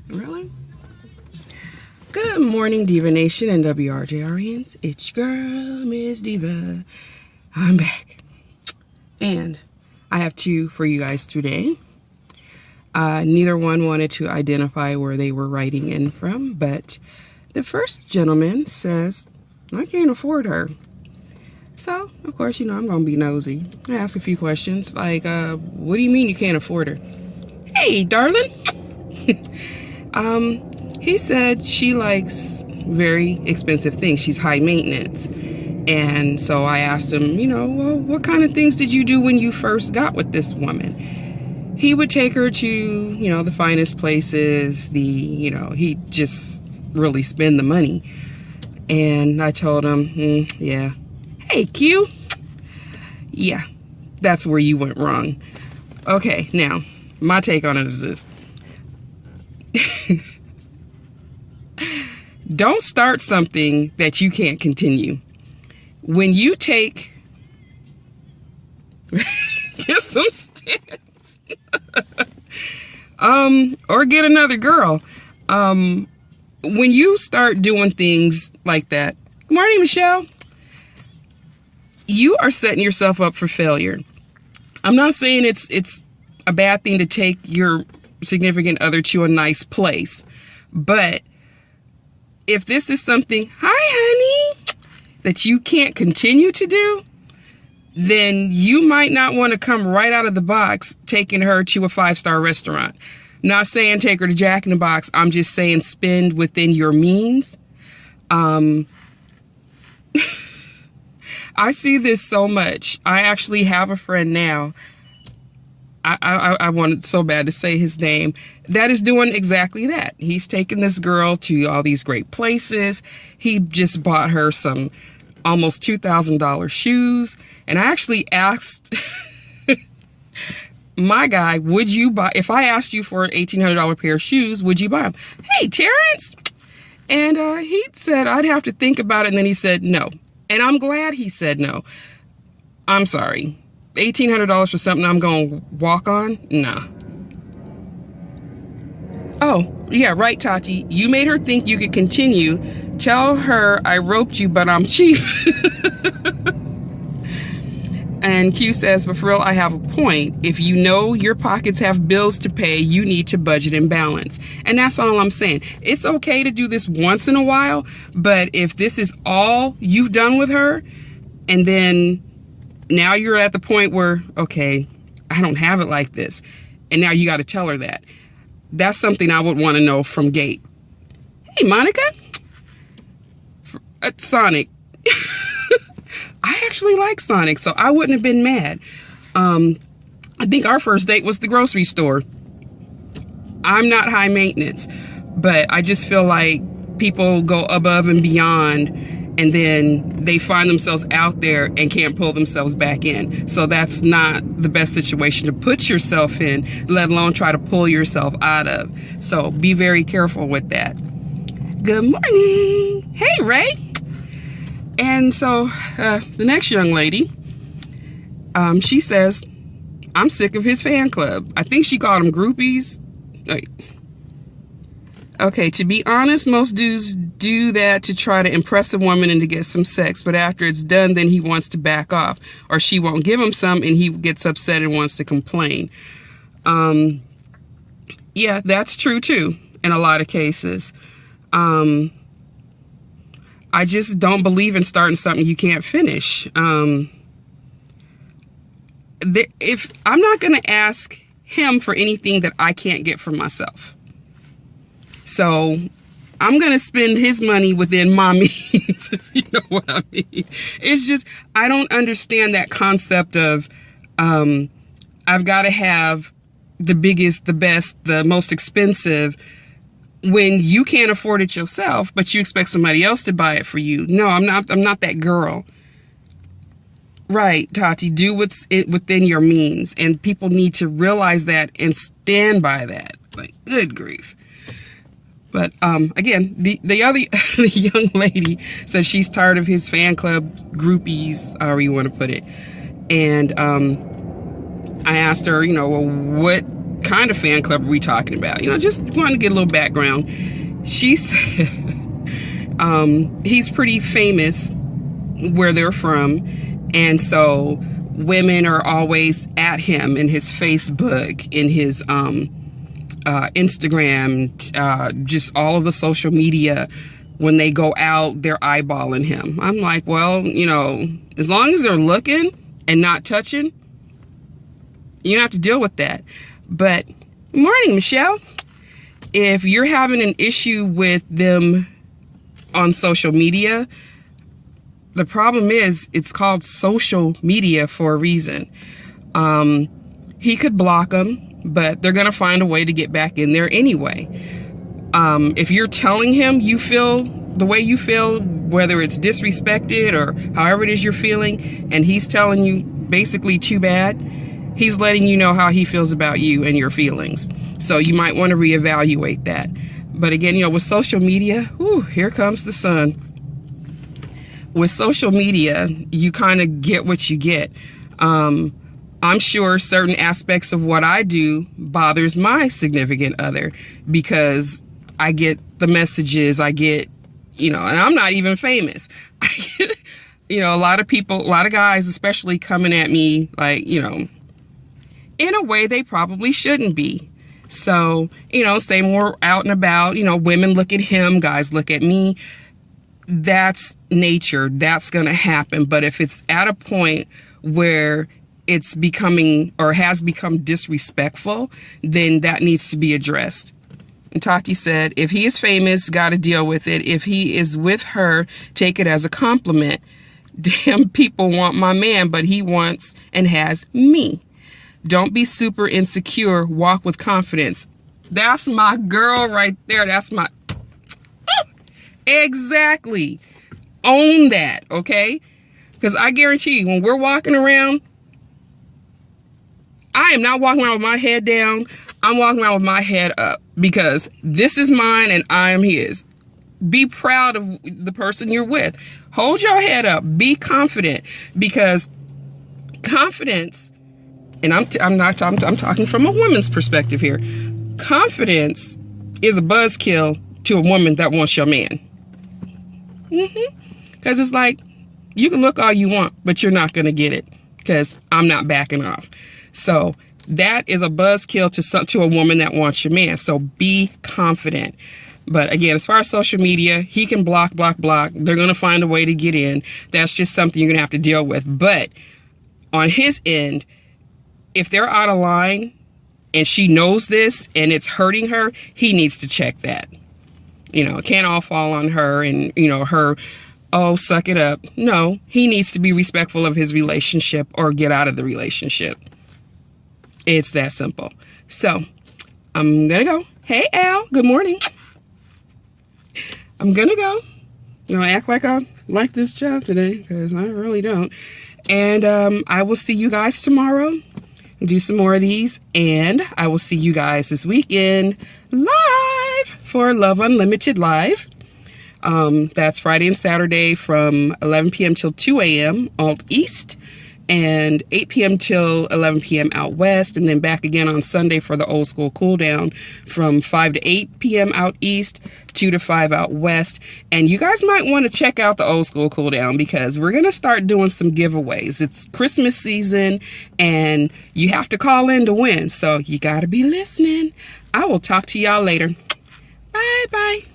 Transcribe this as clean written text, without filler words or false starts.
Really? Good morning, Diva Nation and WRJRians. It's your girl, Miss Diva. I'm back. And I have two for you guys today. Neither one wanted to identify where they were writing in from, but the first gentleman says, I can't afford her. So, of course, I'm going to be nosy. I ask a few questions like, what do you mean you can't afford her? Hey, darling. He said she likes very expensive things. She's high maintenance. And so I asked him, well, what kind of things did you do when you first got with this woman? He would take her to, the finest places, he just really spend the money. And I told him, yeah. Hey, Q. Yeah, that's where you went wrong. Okay, now, my take on it is this. Don't start something that you can't continue. When you take... get some sticks. Or get another girl. When you start doing things like that... Good morning, Michelle. You are setting yourself up for failure. I'm not saying it's a bad thing to take your significant other to a nice place, but if this is something, hi honey, that you can't continue to do, then you might not want to come right out of the box taking her to a 5-star restaurant. Not saying take her to Jack in the Box. I'm just saying spend within your means. I see this so much. I actually have a friend now. I wanted so bad to say his name. That is doing exactly that. He's taking this girl to all these great places. He just bought her some almost $2,000 shoes. And I actually asked my guy, would you buy, if I asked you for an $1,800 pair of shoes, would you buy them? Hey, Terrence. And he said, I'd have to think about it. And then he said, no. And I'm glad he said no. I'm sorry. $1,800 for something I'm going to walk on? Nah. Oh, yeah, right, Tati. You made her think you could continue. Tell her I roped you, but I'm cheap. And Q says, but for real, I have a point. If you know your pockets have bills to pay, you need to budget and balance. And that's all I'm saying. It's okay to do this once in a while, but if this is all you've done with her, and then now you're at the point where, okay, I don't have it like this, and now you got to tell her that. That's something I would want to know from Gate. Hey, Monica. Sonic. I actually like Sonic, so I wouldn't have been mad. I think our first date was the grocery store. I'm not high maintenance, but I just feel like people go above and beyond, and then they find themselves out there and can't pull themselves back in. So that's not the best situation to put yourself in, let alone try to pull yourself out of. So be very careful with that. Good morning. Hey, Ray. And so the next young lady, she says, I'm sick of his fan club. I think she called them groupies. Okay, to be honest, most dudes do that to try to impress a woman and to get some sex. But after it's done, then he wants to back off. Or she won't give him some and he gets upset and wants to complain. Yeah, that's true too, in a lot of cases. I just don't believe in starting something you can't finish. If I'm not going to ask him for anything that I can't get for myself. So I'm going to spend his money within my means, if you know what I mean. It's just, I don't understand that concept of, I've got to have the biggest, the best, the most expensive, when you can't afford it yourself, but you expect somebody else to buy it for you. No, I'm not that girl. Right, Tati, do what's within your means. And people need to realize that and stand by that. Like, good grief. But again, the other the young lady says she's tired of his fan club groupies, however you want to put it. And I asked her, well, what kind of fan club are we talking about? You know, just wanted to get a little background. She said he's pretty famous where they're from, and so women are always at him in his Facebook, in his Instagram, just all of the social media. When they go out, they're eyeballing him. I'm like, well, you know, as long as they're looking and not touching, you don't have to deal with that. But good morning, Michelle. If you're having an issue with them on social media, the problem is it's called social media for a reason. He could block them, but they're going to find a way to get back in there anyway. If you're telling him you feel the way you feel, whether it's disrespected or however it is you're feeling, and he's telling you basically too bad, he's letting you know how he feels about you and your feelings. So you might want to reevaluate that. But again, you know, with social media, whew, here comes the sun. With social media, you kind of get what you get. I'm sure certain aspects of what I do bothers my significant other because I get the messages, I get, you know, and I'm not even famous. I get, you know, a lot of people, a lot of guys especially coming at me like, you know, in a way they probably shouldn't be. So, you know, say more out and about, you know, women look at him, guys look at me. That's nature. That's going to happen. But if it's at a point where it's becoming or has become disrespectful, then that needs to be addressed. And Tati said, if he is famous, got to deal with it. If he is with her, take it as a compliment. Damn, people want my man, but he wants and has me. Don't be super insecure. Walk with confidence. That's my girl right there. That's my... Exactly. Own that, okay? Because I guarantee you, when we're walking around, I am not walking around with my head down. I'm walking around with my head up because this is mine and I am his. Be proud of the person you're with. Hold your head up. Be confident, because confidence, and I'm talking from a woman's perspective here. Confidence is a buzzkill to a woman that wants your man. Because it's like, you can look all you want, but you're not going to get it because I'm not backing off. So that is a buzzkill to a woman that wants your man. So be confident. But again, as far as social media, he can block. They're going to find a way to get in. That's just something you're going to have to deal with. But on his end, if they're out of line and she knows this and it's hurting her, he needs to check that. You know, it can't all fall on her and, you know, her, oh, suck it up. No, he needs to be respectful of his relationship or get out of the relationship. It's that simple. So I'm going to go. Hey, Al, good morning. I'm going to go. You know, act like I like this job today because I really don't. And I will see you guys tomorrow. Do some more of these. And I will see you guys this weekend live for Love Unlimited Live. That's Friday and Saturday from 11 p.m. till 2 a.m. out east, and 8 p.m. till 11 p.m. out west, and then back again on Sunday for the old school cool down from 5 to 8 p.m. out east, 2 to 5 out west. And you guys might want to check out the old school cool down because we're going to start doing some giveaways. It's Christmas season and you have to call in to win. So you got to be listening. I will talk to y'all later. Bye.